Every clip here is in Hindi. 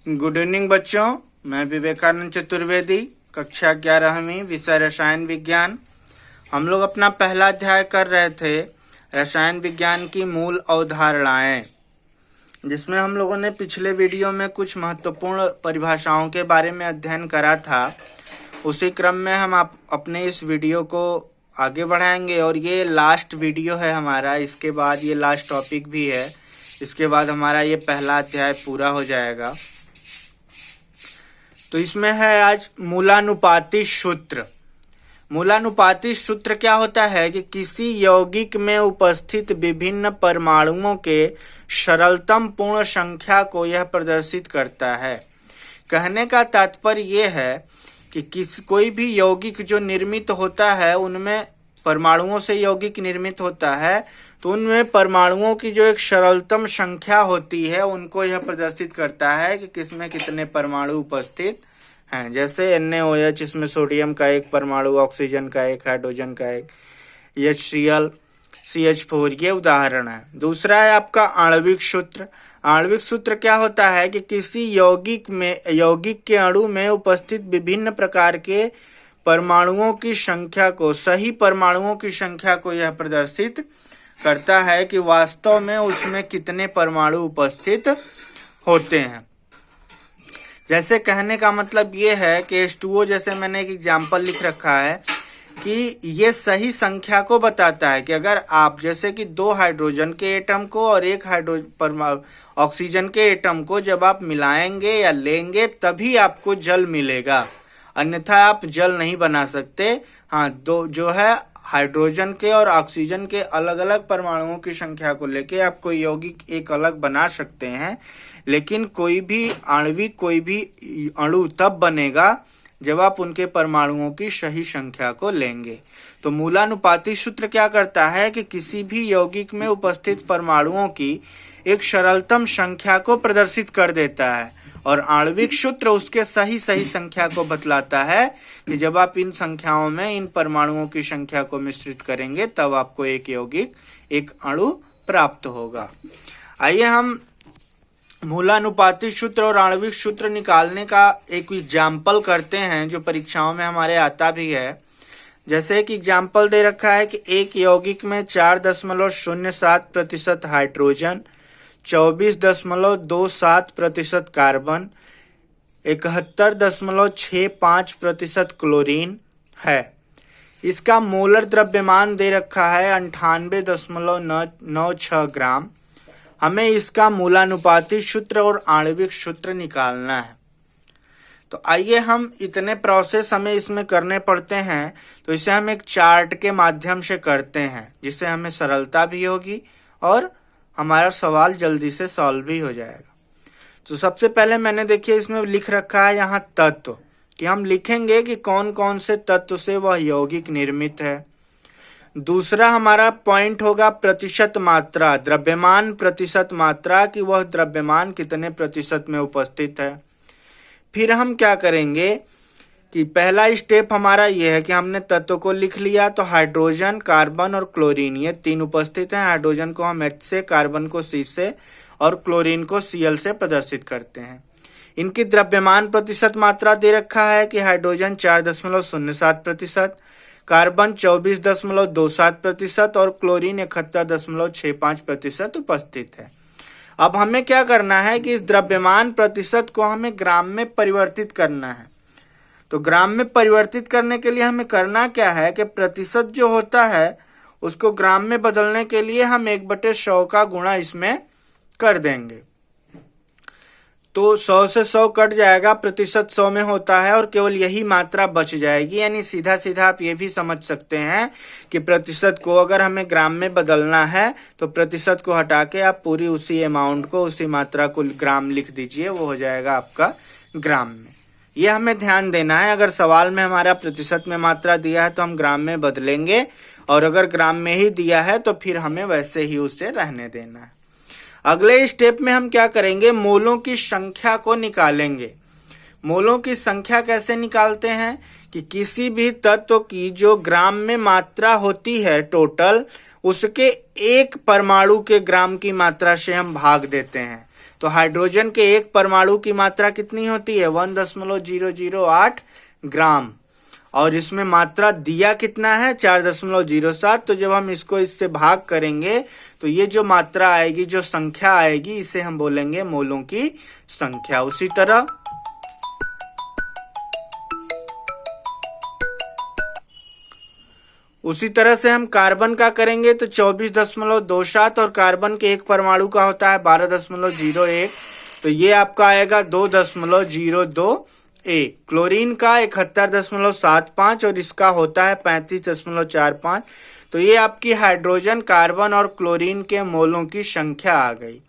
गुड इवनिंग बच्चों, मैं विवेकानंद चतुर्वेदी, कक्षा 11वीं, विषय रसायन विज्ञान। हम लोग अपना पहला अध्याय कर रहे थे रसायन विज्ञान की मूल अवधारणाएं, जिसमें हम लोगों ने पिछले वीडियो में कुछ महत्वपूर्ण परिभाषाओं के बारे में अध्ययन करा था। उसी क्रम में हम अपने इस वीडियो को आगे बढ़ाएंगे और ये लास्ट वीडियो है हमारा। इसके बाद ये लास्ट टॉपिक भी है, इसके बाद हमारा ये पहला अध्याय पूरा हो जाएगा। तो इसमें है आज मूलानुपाती सूत्र। मूलानुपाती सूत्र क्या होता है कि किसी यौगिक में उपस्थित विभिन्न परमाणुओं के सरलतम पूर्ण संख्या को यह प्रदर्शित करता है। कहने का तात्पर्य यह है कि कोई भी यौगिक जो निर्मित होता है, उनमें परमाणुओं से यौगिक निर्मित होता है, तो उनमें परमाणुओं की जो एक सरलतम संख्या होती है उनको यह प्रदर्शित करता है कि किसमें कितने परमाणु उपस्थित हैं। जैसे NaOH, इसमें सोडियम का एक परमाणु, ऑक्सीजन का एक, हाइड्रोजन का एक, HCl, CH4, ये उदाहरण है। दूसरा है आपका आणविक सूत्र। आणविक सूत्र क्या होता है कि किसी यौगिक के अणु में उपस्थित विभिन्न प्रकार के परमाणुओं की संख्या को, सही परमाणुओं की संख्या को यह प्रदर्शित करता है कि वास्तव में उसमें कितने परमाणु उपस्थित होते हैं। जैसे कहने का मतलब ये है कि H2O, जैसे मैंने एक एग्जाम्पल लिख रखा है कि ये सही संख्या को बताता है कि अगर आप जैसे कि 2 हाइड्रोजन के एटम को और एक ऑक्सीजन के एटम को जब आप मिलाएंगे या लेंगे तभी आपको जल मिलेगा, अन्यथा आप जल नहीं बना सकते। हाँ, दो जो है हाइड्रोजन के और ऑक्सीजन के अलग अलग परमाणुओं की संख्या को लेके आप कोई यौगिक एक अलग बना सकते हैं, लेकिन कोई भी अणु तब बनेगा जब आप उनके परमाणुओं की सही संख्या को लेंगे। तो मूलानुपाती सूत्र क्या करता है कि किसी भी यौगिक में उपस्थित परमाणुओं की एक सरलतम संख्या को प्रदर्शित कर देता है, और आणविक सूत्र उसके सही संख्या को बतलाता है कि जब आप इन संख्याओं में इन परमाणुओं की संख्या को मिश्रित करेंगे तब आपको एक यौगिक, एक अणु प्राप्त होगा। आइए हम मूलानुपाती सूत्र और आणविक सूत्र निकालने का एक एग्जाम्पल करते हैं जो परीक्षाओं में हमारे आता भी है। जैसे एक एग्जाम्पल दे रखा है कि एक यौगिक में 4.07% हाइड्रोजन, 24.27% कार्बन, 71.65% क्लोरीन है। इसका मोलर द्रव्यमान दे रखा है 98.96 ग्राम। हमें इसका मूलानुपाती सूत्र और आणविक सूत्र निकालना है। तो आइए हम इतने प्रोसेस हमें इसमें करने पड़ते हैं, तो इसे हम एक चार्ट के माध्यम से करते हैं, जिससे हमें सरलता भी होगी और हमारा सवाल जल्दी से सॉल्व भी हो जाएगा। तो सबसे पहले मैंने देखिए इसमें लिख रखा है यहाँ तत्व, कि हम लिखेंगे कि कौन कौन से तत्व से वह यौगिक निर्मित है। दूसरा हमारा पॉइंट होगा प्रतिशत मात्रा, द्रव्यमान प्रतिशत मात्रा, कि वह द्रव्यमान कितने प्रतिशत में उपस्थित है। फिर हम क्या करेंगे कि पहला स्टेप हमारा यह है कि हमने तत्व को लिख लिया, तो हाइड्रोजन, कार्बन और क्लोरीन ये 3 उपस्थित हैं। हाइड्रोजन को हम H से, कार्बन को C से और क्लोरीन को Cl से प्रदर्शित करते हैं। इनकी द्रव्यमान प्रतिशत मात्रा दे रखा है कि हाइड्रोजन 4.07%, कार्बन 24.27% और क्लोरीन 71.65% उपस्थित है। अब हमें क्या करना है कि इस द्रव्यमान प्रतिशत को हमें ग्राम में परिवर्तित करना है। तो ग्राम में परिवर्तित करने के लिए हमें करना क्या है कि प्रतिशत जो होता है उसको ग्राम में बदलने के लिए हम 1/100 का गुणा इसमें कर देंगे। तो 100 से 100 कट जाएगा, प्रतिशत 100 में होता है और केवल यही मात्रा बच जाएगी। यानी सीधा सीधा आप ये भी समझ सकते हैं कि प्रतिशत को अगर हमें ग्राम में बदलना है तो प्रतिशत को हटा के आप पूरी उसी अमाउंट को, उसी मात्रा को ग्राम लिख दीजिए, वो हो जाएगा आपका ग्राम में। ये हमें ध्यान देना है। अगर सवाल में हमारा प्रतिशत में मात्रा दिया है तो हम ग्राम में बदलेंगे, और अगर ग्राम में ही दिया है तो फिर हमें वैसे ही उसे रहने देना है। अगले स्टेप में हम क्या करेंगे, मोलों की संख्या को निकालेंगे। मोलों की संख्या कैसे निकालते हैं कि किसी भी तत्व की जो ग्राम में मात्रा होती है टोटल, उसके एक परमाणु के ग्राम की मात्रा से हम भाग देते हैं। तो हाइड्रोजन के एक परमाणु की मात्रा कितनी होती है 1.008 ग्राम, और इसमें मात्रा दिया कितना है 4.07। तो जब हम इसको इससे भाग करेंगे तो ये जो मात्रा आएगी, जो संख्या आएगी, इसे हम बोलेंगे मोलों की संख्या। उसी तरह से हम कार्बन का करेंगे तो 24.27 और कार्बन के एक परमाणु का होता है 12.01, तो ये आपका आएगा 2.02। क्लोरीन का 71.75 और इसका होता है 35.45। तो ये आपकी हाइड्रोजन, कार्बन और क्लोरीन के मोलों की संख्या आ गई।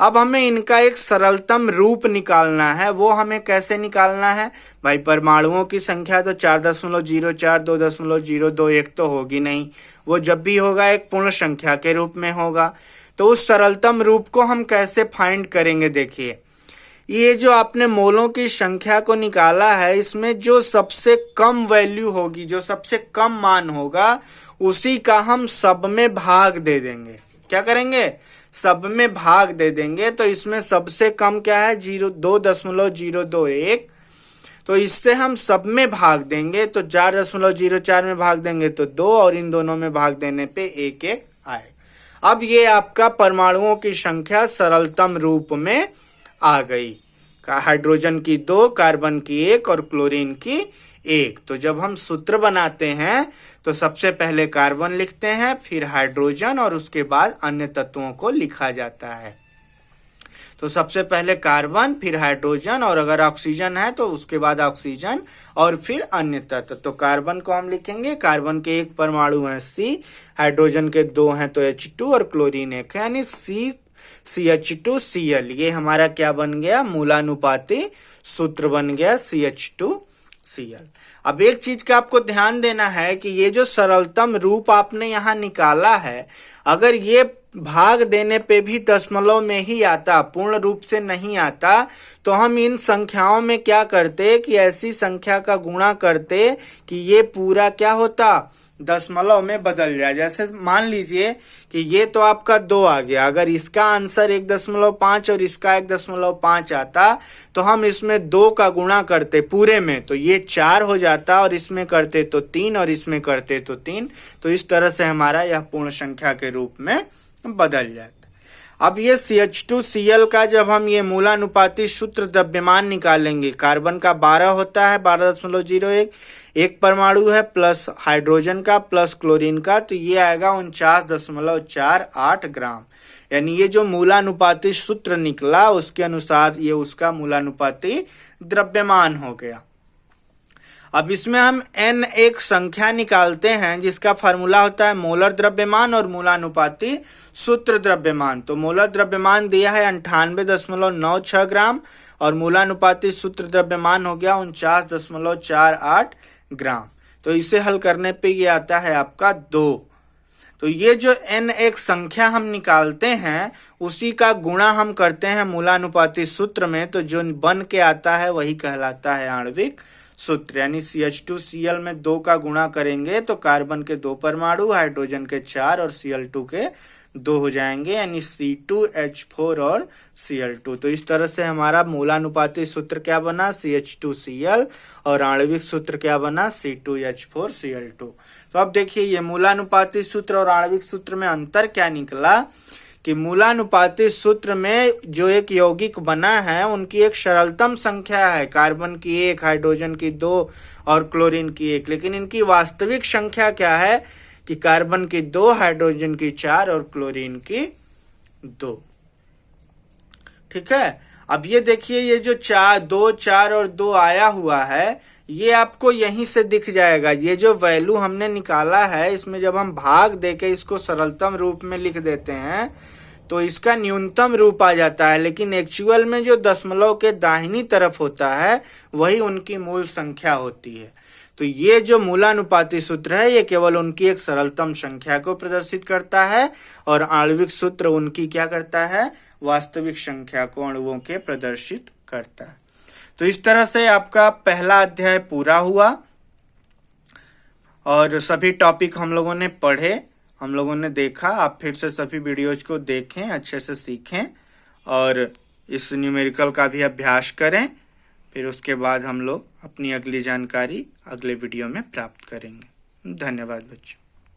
अब हमें इनका एक सरलतम रूप निकालना है। वो हमें कैसे निकालना है भाई? परमाणुओं की संख्या तो 4.04, 2.021 तो होगी नहीं, वो जब भी होगा एक पूर्ण संख्या के रूप में होगा। तो उस सरलतम रूप को हम कैसे फाइंड करेंगे? देखिए, ये जो आपने मोलों की संख्या को निकाला है, इसमें जो सबसे कम वैल्यू होगी, जो सबसे कम मान होगा, उसी का हम सब में भाग दे देंगे। क्या करेंगे? सब में भाग दे देंगे। तो इसमें सबसे कम क्या है 2.021, तो इससे हम सब में भाग देंगे। तो 4.04 में भाग देंगे तो 2, और इन दोनों में भाग देने पे 1 आए। अब ये आपका परमाणुओं की संख्या सरलतम रूप में आ गई। हाइड्रोजन की 2, कार्बन की 1 और क्लोरीन की 1। तो जब हम सूत्र बनाते हैं तो सबसे पहले कार्बन लिखते हैं, फिर हाइड्रोजन, और उसके बाद अन्य तत्वों को लिखा जाता है। तो सबसे पहले कार्बन, फिर हाइड्रोजन, और अगर ऑक्सीजन है तो उसके बाद ऑक्सीजन, और फिर अन्य तत्व। तो कार्बन को हम लिखेंगे, कार्बन के एक परमाणु है C, हाइड्रोजन के 2 हैं तो H2 और क्लोरीन 1 है, यानी CH2Cl। ये हमारा क्या बन गया? मूलानुपाती सूत्र बन गया CH2Cl। अब एक चीज का आपको ध्यान देना है कि ये जो सरलतम रूप आपने यहाँ निकाला है, अगर ये भाग देने पे भी दशमलव में ही आता, पूर्ण रूप से नहीं आता, तो हम इन संख्याओं में क्या करते कि ऐसी संख्या का गुणा करते कि ये पूरा क्या होता, दशमलव में बदल जाए। जैसे मान लीजिए कि ये तो आपका 2 आ गया, अगर इसका आंसर 1.5 और इसका 1.5 आता तो हम इसमें 2 का गुणा करते पूरे में, तो ये 4 हो जाता, और इसमें करते तो 3 और इसमें करते तो 3। तो इस तरह से हमारा यह पूर्ण संख्या के रूप में बदल जाता। अब ये CH2Cl का जब हम ये मूलानुपाती सूत्र द्रव्यमान निकालेंगे, कार्बन का 12 होता है 12.01, एक परमाणु है, प्लस हाइड्रोजन का प्लस क्लोरीन का, तो ये आएगा 49.48 ग्राम। यानी ये जो मूलानुपाती सूत्र निकला उसके अनुसार ये उसका मूलानुपाती द्रव्यमान हो गया। अब इसमें हम n एक संख्या निकालते हैं जिसका फार्मूला होता है मोलर द्रव्यमान और मूलानुपाती सूत्र द्रव्यमान। तो मोलर द्रव्यमान दिया है 98.96 ग्राम और मूलानुपाती सूत्र द्रव्यमान हो गया 49.48 ग्राम। तो इसे हल करने पे ये आता है आपका 2। तो ये जो n एक संख्या हम निकालते हैं उसी का गुणा हम करते हैं मूलानुपाती सूत्र में, तो जो बन के आता है वही कहलाता है आणविक सूत्र। यानी CH2Cl में 2 का गुणा करेंगे तो कार्बन के 2 परमाणु, हाइड्रोजन के 4 और Cl2 के 2 हो जाएंगे, यानी C2H4 और Cl2। तो इस तरह से हमारा मूलानुपाती सूत्र क्या बना CH2Cl और आणविक सूत्र क्या बना C2H4Cl2। तो अब देखिए ये मूलानुपाती सूत्र और आणविक सूत्र में अंतर क्या निकला कि मूलानुपाती सूत्र में जो एक यौगिक बना है उनकी एक सरलतम संख्या है, कार्बन की 1, हाइड्रोजन की 2 और क्लोरीन की 1, लेकिन इनकी वास्तविक संख्या क्या है कि कार्बन की 2, हाइड्रोजन की 4 और क्लोरीन की 2। ठीक है। अब ये देखिए ये जो 2, 4 और 2 आया हुआ है ये आपको यहीं से दिख जाएगा। ये जो वैल्यू हमने निकाला है इसमें जब हम भाग देके इसको सरलतम रूप में लिख देते हैं तो इसका न्यूनतम रूप आ जाता है, लेकिन एक्चुअल में जो दशमलव के दाहिनी तरफ होता है वही उनकी मूल संख्या होती है। तो ये जो मूलानुपाती सूत्र है ये केवल उनकी एक सरलतम संख्या को प्रदर्शित करता है और आणविक सूत्र उनकी क्या करता है, वास्तविक संख्या को अणुओं के प्रदर्शित करता है। तो इस तरह से आपका पहला अध्याय पूरा हुआ और सभी टॉपिक हम लोगों ने पढ़े, हम लोगों ने देखा। आप फिर से सभी वीडियोज को देखें, अच्छे से सीखें और इस न्यूमेरिकल का भी अभ्यास करें। फिर उसके बाद हम लोग अपनी अगली जानकारी अगले वीडियो में प्राप्त करेंगे। धन्यवाद बच्चों।